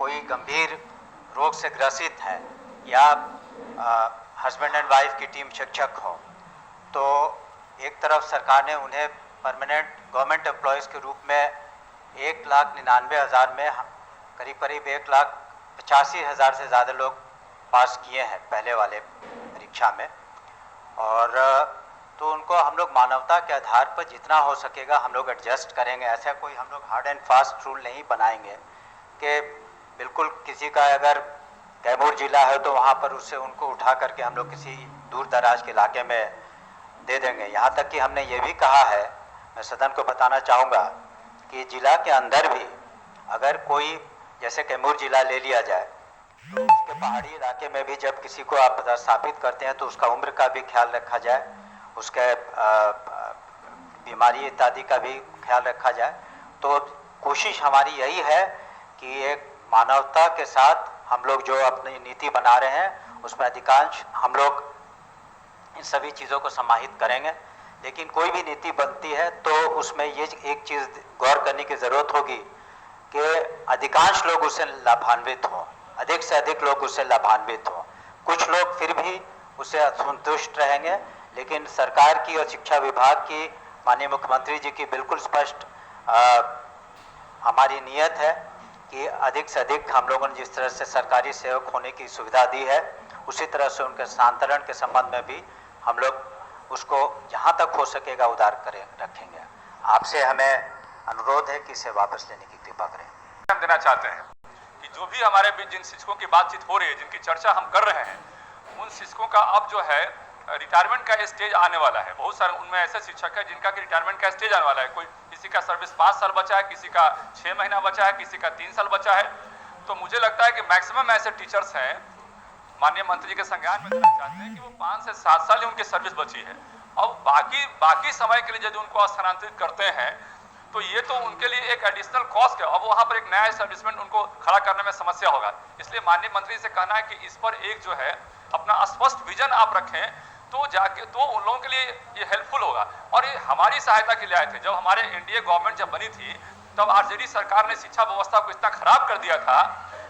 कोई गंभीर रोग से ग्रसित है या हस्बैंड एंड वाइफ की टीम शिक्षक हो, तो एक तरफ सरकार ने उन्हें परमानेंट गवर्नमेंट एम्प्लॉयज़ के रूप में 1,99,000 में करीब करीब 1,85,000 से ज़्यादा लोग पास किए हैं पहले वाले परीक्षा में। और तो उनको हम लोग मानवता के आधार पर जितना हो सकेगा हम लोग एडजस्ट करेंगे। ऐसा कोई हम लोग हार्ड एंड फास्ट रूल नहीं बनाएंगे कि बिल्कुल किसी का अगर कैमूर जिला है तो वहाँ पर उससे उनको उठा करके हम लोग किसी दूर दराज के इलाके में दे देंगे। यहाँ तक कि हमने ये भी कहा है, मैं सदन को बताना चाहूँगा कि जिला के अंदर भी अगर कोई जैसे कैमूर जिला ले लिया जाए तो उसके पहाड़ी इलाके में भी जब किसी को आप स्थापित करते हैं तो उसका उम्र का भी ख्याल रखा जाए, उसके बीमारी इत्यादि का भी ख्याल रखा जाए। तो कोशिश हमारी यही है कि एक मानवता के साथ हम लोग जो अपनी नीति बना रहे हैं उसमें अधिकांश हम लोग इन सभी चीज़ों को समाहित करेंगे। लेकिन कोई भी नीति बनती है तो उसमें ये एक चीज़ गौर करने की ज़रूरत होगी कि अधिकांश लोग उससे लाभान्वित हों, अधिक से अधिक लोग उससे लाभान्वित हों। कुछ लोग फिर भी उससे असंतुष्ट रहेंगे, लेकिन सरकार की और शिक्षा विभाग की, माननीय मुख्यमंत्री जी की बिल्कुल स्पष्ट हमारी नियत है कि अधिक से अधिक हम लोगों ने जिस तरह से सरकारी सेवक होने की सुविधा दी है उसी तरह से उनके स्थानांतरण के संबंध में भी हम लोग उसको जहाँ तक हो सकेगा उदार करें रखेंगे। आपसे हमें अनुरोध है कि इसे वापस लेने की कृपा करें। हम देना चाहते हैं कि जो भी हमारे बीच जिन शिक्षकों की बातचीत हो रही है, जिनकी चर्चा हम कर रहे हैं, उन शिक्षकों का अब जो है रिटायरमेंट का स्टेज आने वाला है। बहुत सारे उनमें ऐसे शिक्षक हैं जिनका कि रिटायरमेंट का स्टेज आने वाला है। कोई किसी का सर्विस 5 साल बचा है, किसी का 6 महीना बचा है, किसी का 3 साल बचा है। तो मुझे लगता है कि मैक्सिमम ऐसे टीचर्स हैं, माननीय मंत्री जी के संज्ञान में देना चाहते हैं कि वो 5 से 7 साल ही उनकी सर्विस बची है। अब बाकी समय के लिए यदि उनको स्थानांतरित करते हैं तो ये तो उनके लिए एक एडिशनल कॉस्ट है। अब वहाँ पर एक नया सर्विसमैन उनको खड़ा करने में समस्या होगा। इसलिए माननीय मंत्री से कहना है कि इस पर एक जो है अपना स्पष्ट विजन आप रखें तो जाके तो उन लोगों के लिए ये हेल्पफुल होगा। और ये हमारी सहायता के लिए आए थे। जब हमारे एनडीए गवर्नमेंट जब बनी थी तब आरजेडी सरकार ने शिक्षा व्यवस्था को इतना खराब कर दिया था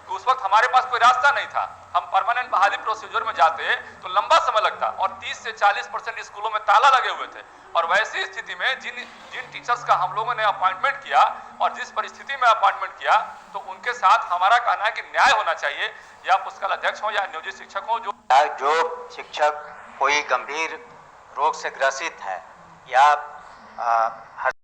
कि उस वक्त हमारे पास कोई रास्ता नहीं था। हम परमानेंट बहाली प्रोसीजर में जाते तो लंबा समय लगता और 30 से 40% स्कूलों में ताला लगे हुए थे। और वैसी स्थिति में जिन टीचर्स का हम लोगों ने अपॉइंटमेंट किया और जिस परिस्थिति में अपॉइंटमेंट किया तो उनके साथ हमारा कहना है कि न्याय होना चाहिए, या पुस्तकालय अध्यक्ष हो या नियोजित शिक्षक हो। जो शिक्षक कोई गंभीर रोग से ग्रसित है या